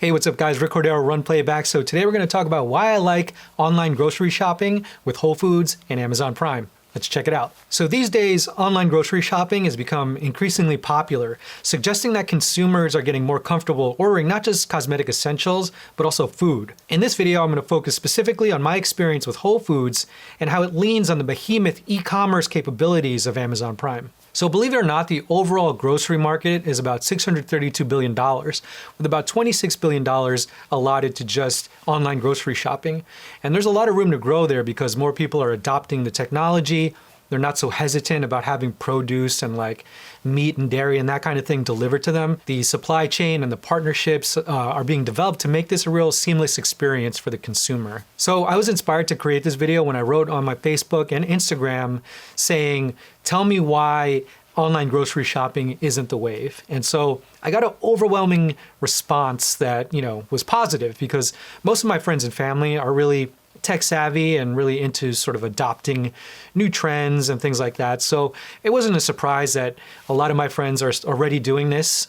Hey, what's up guys? Rick Cordero, RunPlayBack. So today we're going to talk about why I like online grocery shopping with Whole Foods and Amazon Prime. Let's check it out. So these days, online grocery shopping has become increasingly popular, suggesting that consumers are getting more comfortable ordering not just cosmetic essentials, but also food. In this video, I'm going to focus specifically on my experience with Whole Foods and how it leans on the behemoth e-commerce capabilities of Amazon Prime. So believe it or not, the overall grocery market is about $632 billion, with about $26 billion allotted to just online grocery shopping. And there's a lot of room to grow there because more people are adopting the technology. They're not so hesitant about having produce and like meat and dairy and that kind of thing delivered to them. The supply chain and the partnerships are being developed to make this a real seamless experience for the consumer. So I was inspired to create this video when I wrote on my Facebook and Instagram saying, tell me why online grocery shopping isn't the wave. And so I got an overwhelming response that, was positive because most of my friends and family are really tech savvy and really into sort of adopting new trends and things like that. So it wasn't a surprise that a lot of my friends are already doing this.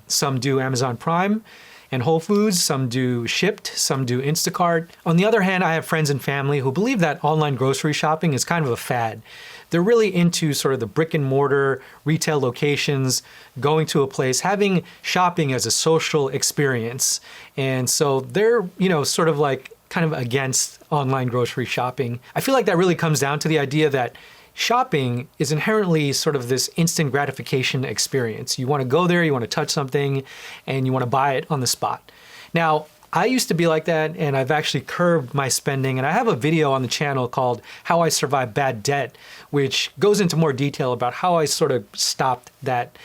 Some do Amazon Prime and Whole Foods, some do Shipt, some do Instacart. On the other hand, I have friends and family who believe that online grocery shopping is kind of a fad. They're really into sort of the brick and mortar retail locations, going to a place, having shopping as a social experience. And so they're, sort of like kind of against online grocery shopping. I feel like that really comes down to the idea that shopping is inherently sort of this instant gratification experience. You want to go there, you want to touch something, and you want to buy it on the spot. Now, I used to be like that, and I've actually curbed my spending, and I have a video on the channel called How I Survived Bad Debt, which goes into more detail about how I sort of stopped that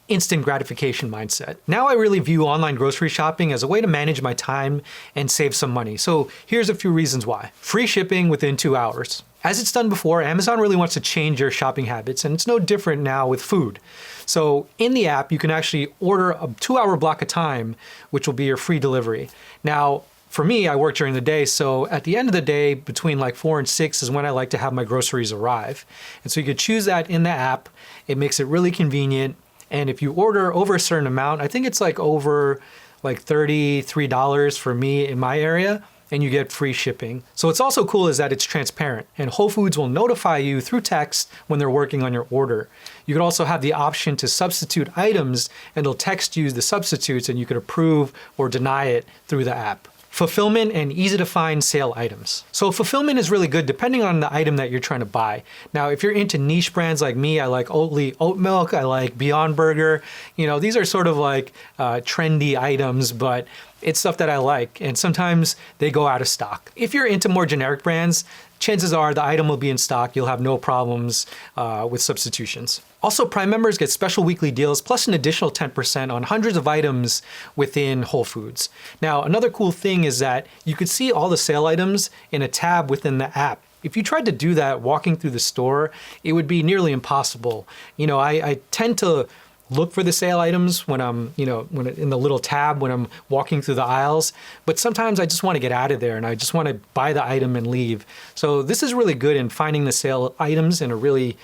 instant gratification mindset. Now I really view online grocery shopping as a way to manage my time and save some money. So here's a few reasons why. Free shipping within 2 hours. As it's done before, Amazon really wants to change your shopping habits, and it's no different now with food. So in the app, you can actually order a 2-hour block of time, which will be your free delivery. Now, for me, I work during the day, so at the end of the day, between like 4 and 6 is when I like to have my groceries arrive. And so you could choose that in the app. It makes it really convenient. And if you order over a certain amount, I think it's like over like $33 for me in my area, and you get free shipping. So what's also cool is that it's transparent, and Whole Foods will notify you through text when they're working on your order. You could also have the option to substitute items, and they'll text you the substitutes, and you could approve or deny it through the app. Fulfillment and easy to find sale items. So fulfillment is really good depending on the item that you're trying to buy. Now, if you're into niche brands like me, I like Oatly oat milk, I like Beyond Burger. These are sort of like trendy items, but it's stuff that I like, and sometimes they go out of stock. If you're into more generic brands, chances are the item will be in stock. You'll have no problems with substitutions. Also, Prime members get special weekly deals plus an additional 10% on hundreds of items within Whole Foods. Now, another cool thing is that you could see all the sale items in a tab within the app. If you tried to do that walking through the store, it would be nearly impossible. I tend to look for the sale items when I'm, when in the little tab when I'm walking through the aisles, but sometimes I just want to get out of there and I just want to buy the item and leave. So this is really good in finding the sale items in a really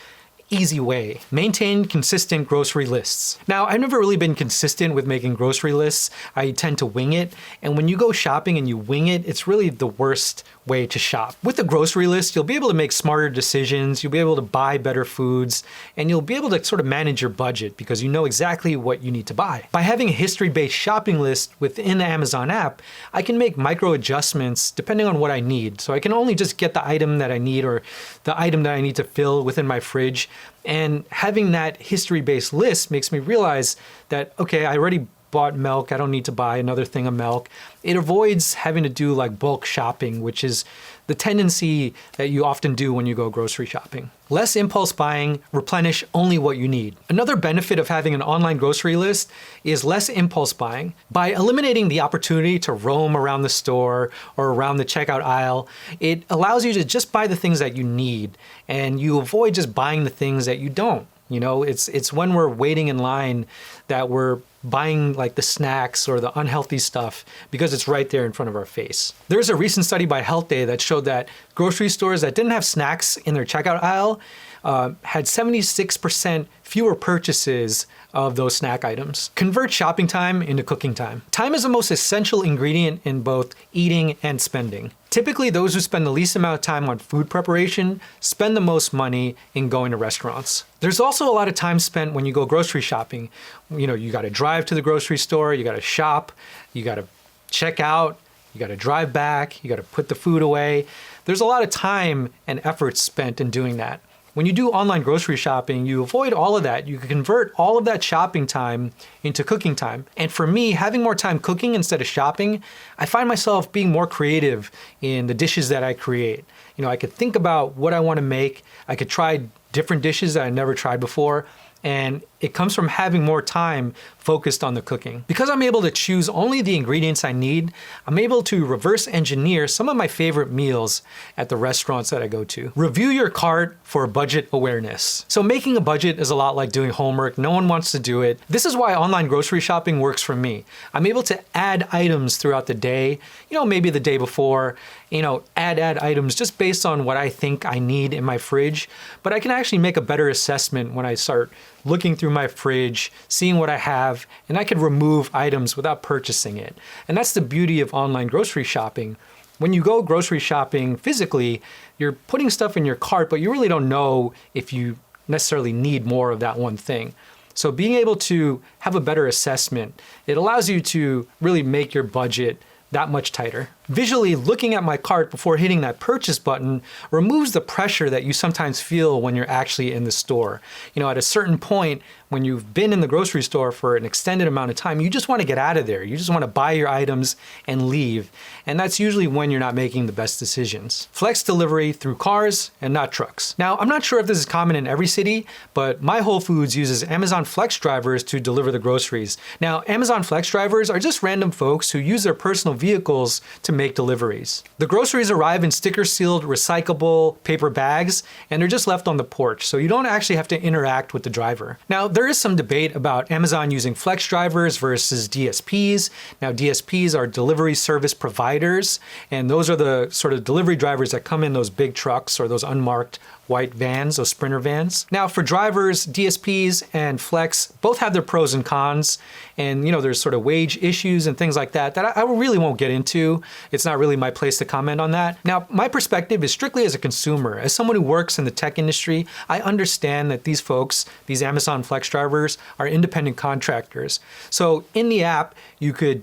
easy way. Maintain consistent grocery lists. Now, I've never really been consistent with making grocery lists. I tend to wing it. And when you go shopping and you wing it, it's really the worst way to shop. With the grocery list, you'll be able to make smarter decisions. You'll be able to buy better foods, and you'll be able to sort of manage your budget because you know exactly what you need to buy. By having a history-based shopping list within the Amazon app, I can make micro adjustments depending on what I need. So I can only just get the item that I need or the item that I need to fill within my fridge. And having that history-based list makes me realize that, okay, I already bought milk, I don't need to buy another thing of milk. It avoids having to do like bulk shopping, which is the tendency that you often do when you go grocery shopping. Less impulse buying, replenish only what you need. Another benefit of having an online grocery list is less impulse buying. By eliminating the opportunity to roam around the store or around the checkout aisle, it allows you to just buy the things that you need, and you avoid just buying the things that you don't. It's when we're waiting in line that we're buying like the snacks or the unhealthy stuff because it's right there in front of our face. There's a recent study by Health Day that showed that grocery stores that didn't have snacks in their checkout aisle had 76% fewer purchases of those snack items. Convert shopping time into cooking time. Time is the most essential ingredient in both eating and spending. Typically, those who spend the least amount of time on food preparation spend the most money in going to restaurants. There's also a lot of time spent when you go grocery shopping. You gotta drive to the grocery store, you gotta shop, you gotta check out, you gotta drive back, you gotta put the food away. There's a lot of time and effort spent in doing that. When you do online grocery shopping, you avoid all of that. You can convert all of that shopping time into cooking time. And for me, having more time cooking instead of shopping, I find myself being more creative in the dishes that I create. I could think about what I want to make. I could try different dishes that I never tried before. And it comes from having more time focused on the cooking. Because I'm able to choose only the ingredients I need, I'm able to reverse engineer some of my favorite meals at the restaurants that I go to. Review your cart for budget awareness. So making a budget is a lot like doing homework. No one wants to do it. This is why online grocery shopping works for me. I'm able to add items throughout the day, maybe the day before, add items just based on what I think I need in my fridge. But I can actually make a better assessment when I start looking through my fridge, seeing what I have, and I can remove items without purchasing it. And that's the beauty of online grocery shopping. When you go grocery shopping physically, you're putting stuff in your cart, but you really don't know if you necessarily need more of that one thing. So being able to have a better assessment, it allows you to really make your budget that much tighter. Visually, looking at my cart before hitting that purchase button removes the pressure that you sometimes feel when you're actually in the store. At a certain point, when you've been in the grocery store for an extended amount of time, you just want to get out of there. You just want to buy your items and leave. And that's usually when you're not making the best decisions. Flex delivery through cars and not trucks. Now, I'm not sure if this is common in every city, but my Whole Foods uses Amazon Flex drivers to deliver the groceries. Now, Amazon Flex drivers are just random folks who use their personal vehicles to make deliveries. The groceries arrive in sticker-sealed, recyclable paper bags, and they're just left on the porch, so you don't actually have to interact with the driver. Now, there is some debate about Amazon using Flex drivers versus DSPs. Now, DSPs are delivery service providers, and those are the sort of delivery drivers that come in those big trucks or those unmarked white vans, those Sprinter vans. Now for drivers, DSPs and Flex both have their pros and cons, and there's sort of wage issues and things like that I really won't get into. It's not really my place to comment on that. Now, my perspective is strictly as a consumer. As someone who works in the tech industry, I understand that these folks, these Amazon Flex drivers, are independent contractors. So in the app, you could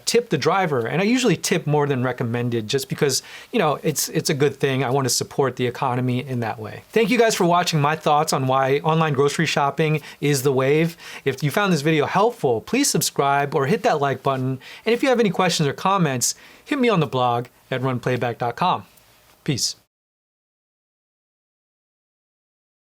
tip the driver, and I usually tip more than recommended just because it's a good thing. I want to support the economy in that way. Thank you guys for watching my thoughts on why online grocery shopping is the wave. If you found this video helpful, please subscribe or hit that like button, and if you have any questions or comments, hit me on the blog at runplayback.com. Peace.